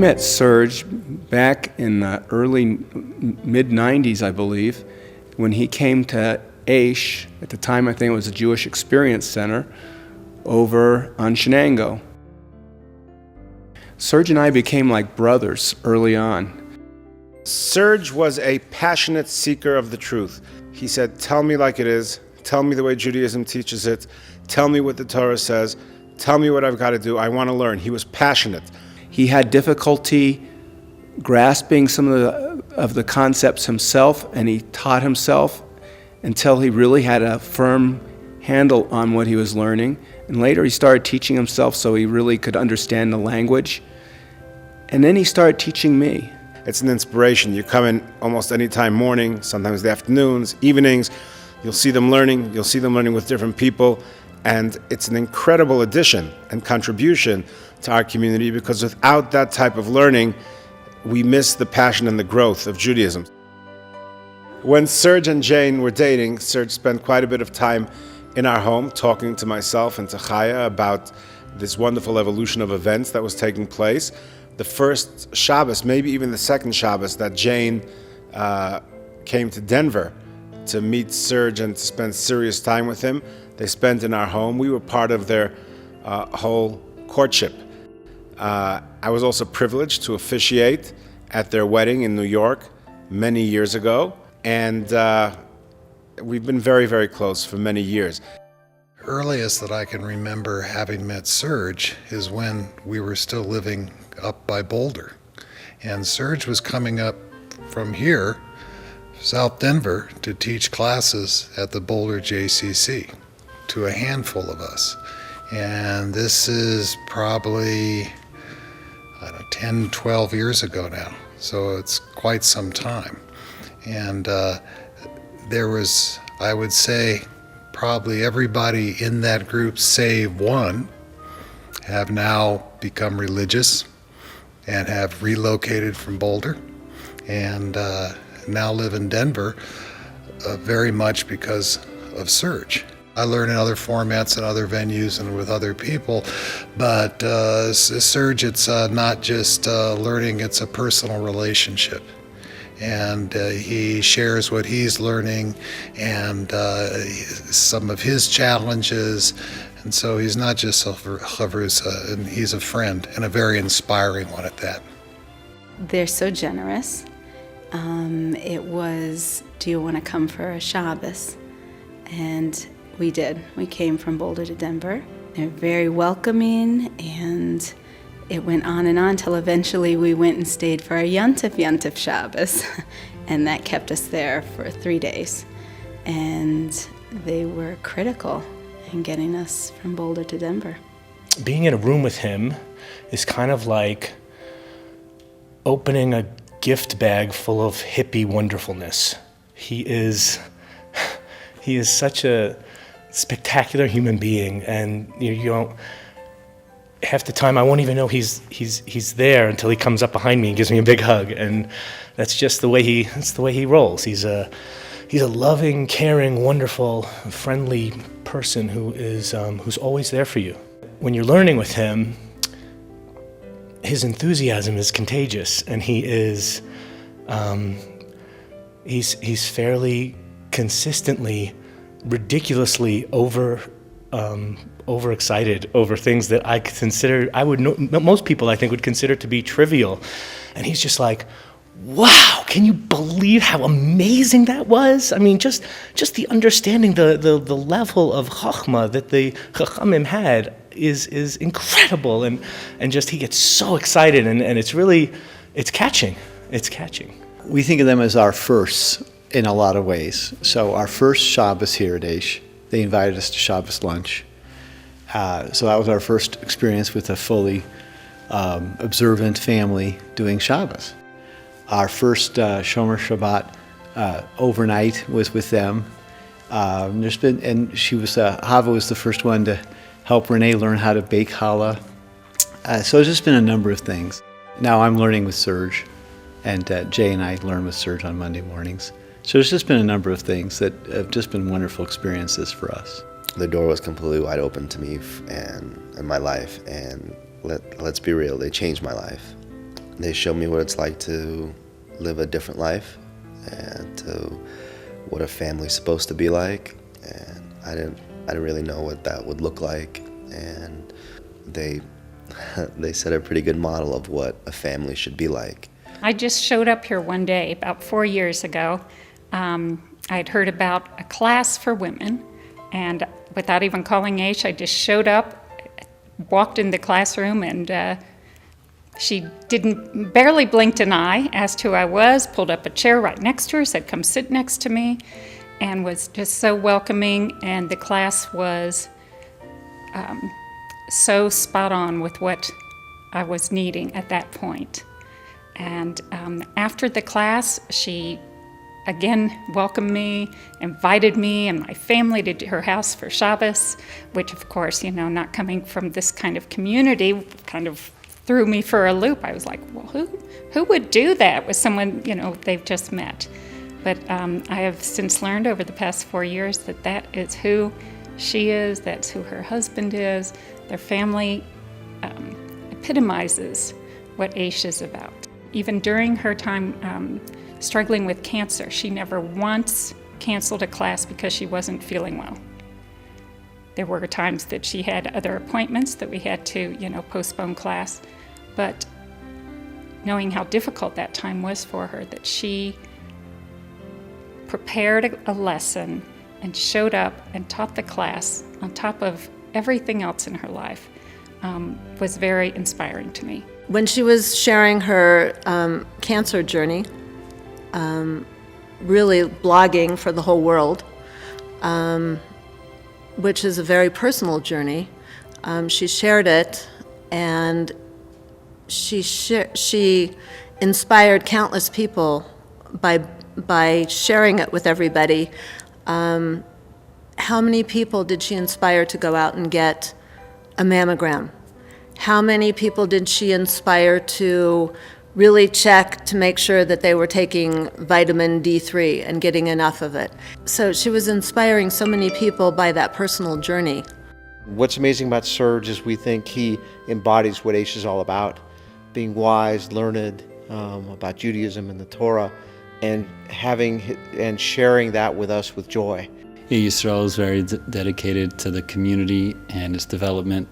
met Serge back in the early mid-90s, I believe, when he came to Aish. At the time, I think it was a Jewish Experience Center over on Shenango. Serge and I became like brothers early on. Serge was a passionate seeker of the truth. He said, tell me like it is, tell me the way Judaism teaches it, tell me what the Torah says, tell me what I've got to do, I want to learn. He was passionate. He had difficulty grasping some of the concepts himself, and he taught himself until he really had a firm handle on what he was learning. And later he started teaching himself so he really could understand the language. And then he started teaching me. It's an inspiration. You come in almost any time, morning, sometimes the afternoons, evenings. You'll see them learning. You'll see them learning with different people. And it's an incredible addition and contribution to our community, because without that type of learning, we miss the passion and the growth of Judaism. When Serge and Jane were dating, Serge spent quite a bit of time in our home talking to myself and to Chaya about this wonderful evolution of events that was taking place. The first Shabbos, maybe even the second Shabbos, that Jane came to Denver to meet Serge and to spend serious time with him, they spent in our home. We were part of their whole courtship. I was also privileged to officiate at their wedding in New York many years ago, and we've been very, very close for many years. Earliest that I can remember having met Serge is when we were still living up by Boulder. And Serge was coming up from here, South Denver, to teach classes at the Boulder JCC to a handful of us. And this is probably, 10, 12 years ago now. So it's quite some time. And there was, I would say, probably everybody in that group, save one, have now become religious and have relocated from Boulder and now live in Denver very much because of Serge. I learn in other formats and other venues and with other people, but Serge, it's not just learning, it's a personal relationship. And he shares what he's learning and some of his challenges. And so he's not just a chavrusa, and he's a friend, and a very inspiring one at that. They're so generous. It was, do you want to come for a Shabbos? And we did. We came from Boulder to Denver. They're very welcoming, and it went on till eventually we went and stayed for a Yontif Shabbos, and that kept us there for 3 days. And they were critical in getting us from Boulder to Denver. Being in a room with him is kind of like opening a gift bag full of hippie wonderfulness. He is such a spectacular human being, and you don't. Half the time I won't even know he's there until he comes up behind me and gives me a big hug, and that's just the way he rolls. He's a loving, caring, wonderful, friendly person who's always there for you. When you're learning with him, his enthusiasm is contagious, and he's fairly consistently, ridiculously overexcited over things that most people I think would consider to be trivial. And he's just like, wow, can you believe how amazing that was? I mean, just the understanding, the level of chachma that the chachamim had is incredible. And just he gets so excited, and it's catching. We think of them as our firsts in a lot of ways. So our first Shabbos here at Aish, they invited us to Shabbos lunch. So that was our first experience with a fully observant family doing Shabbos. Our first Shomer Shabbat overnight was with them. Hava was the first one to help Renee learn how to bake challah. So it's just been a number of things. Now I'm learning with Serge, and Jay and I learn with Serge on Monday mornings. So there's just been a number of things that have just been wonderful experiences for us. The door was completely wide open to me and in my life, and let's be real, they changed my life. They showed me what it's like to live a different life and to what a family's supposed to be like. And I didn't really know what that would look like. And they set a pretty good model of what a family should be like. I just showed up here one day about 4 years ago. I'd heard about a class for women, and without even calling Aish, I just showed up, walked in the classroom, and she barely blinked an eye, asked who I was, pulled up a chair right next to her, said, "Come sit next to me," and was just so welcoming. And the class was so spot on with what I was needing at that point. And after the class, she again welcomed me, invited me and my family to her house for Shabbos, which of course, not coming from this kind of community, kind of threw me for a loop. I was like, well, who would do that with someone, they've just met? But I have since learned over the past 4 years that is who she is, that's who her husband is. Their family epitomizes what Aish is about. Even during her time struggling with cancer, she never once canceled a class because she wasn't feeling well. There were times that she had other appointments that we had to, postpone class, but knowing how difficult that time was for her, that she prepared a lesson and showed up and taught the class on top of everything else in her life, was very inspiring to me. When she was sharing her cancer journey, really blogging for the whole world, which is a very personal journey, she shared it, and she inspired countless people by sharing it with everybody. How many people did she inspire to go out and get a mammogram? How many people did she inspire to really check to make sure that they were taking vitamin D3 and getting enough of it? So she was inspiring so many people by that personal journey. What's amazing about Serge is we think he embodies what Aish is all about, being wise, learned, about Judaism and the Torah, and sharing that with us with joy. Yisrael is very dedicated to the community and its development.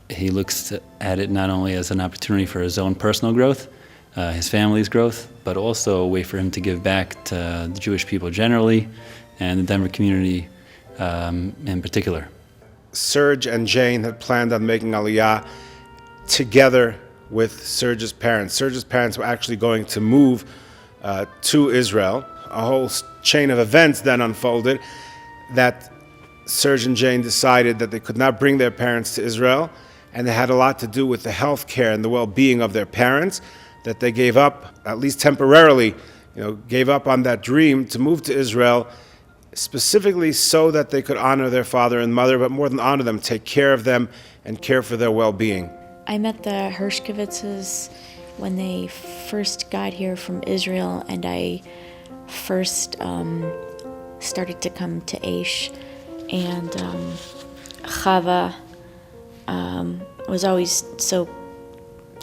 He looks at it not only as an opportunity for his own personal growth, his family's growth, but also a way for him to give back to the Jewish people generally and the Denver community in particular. Serge and Jane had planned on making Aliyah together with Serge's parents. Serge's parents were actually going to move to Israel. A whole chain of events then unfolded that Serge and Jane decided that they could not bring their parents to Israel, and it had a lot to do with the health care and the well-being of their parents, that they gave up, at least temporarily, gave up on that dream to move to Israel, specifically so that they could honor their father and mother, but more than honor them, take care of them and care for their well-being. I met the Hershkovitzes when they first got here from Israel, and I first started to come to Aish, and Chava was always so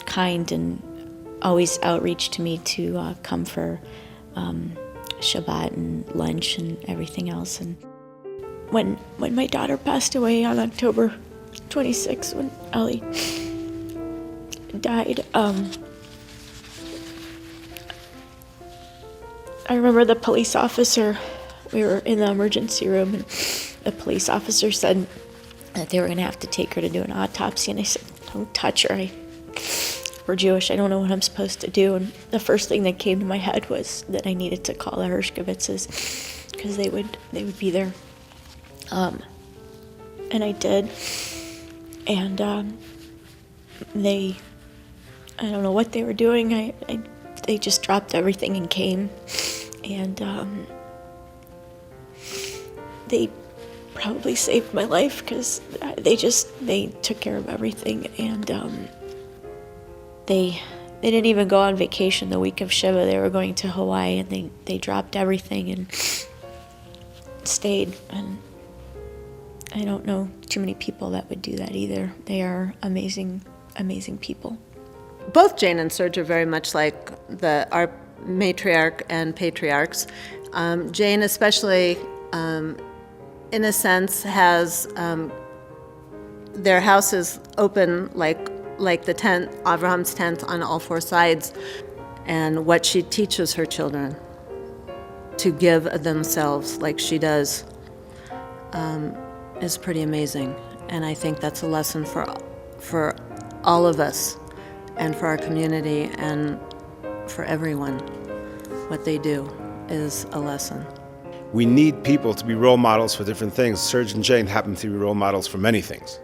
kind and always outreach to me to come for Shabbat and lunch and everything else. And when my daughter passed away on October 26th, when Ellie died, I remember the police officer, we were in the emergency room, and the police officer said that they were going to have to take her to do an autopsy, and I said, don't touch her. We're Jewish, I don't know what I'm supposed to do. And the first thing that came to my head was that I needed to call the Hershkovitzes because they would be there. And I did. And I don't know what they were doing. They just dropped everything and came. And they probably saved my life because they took care of everything. And they didn't even go on vacation the week of Shiva. They were going to Hawaii, and they dropped everything and stayed. And I don't know too many people that would do that either. They are amazing, amazing people. both Jane and Serge are very much like our matriarch and patriarchs. Jane especially, in a sense, has their house is open like the tent, Abraham's tent, on all four sides, and what she teaches her children to give of themselves like she does is pretty amazing. And I think that's a lesson for all of us and for our community and for everyone. What they do is a lesson. We need people to be role models for different things. Serge and Jane happen to be role models for many things.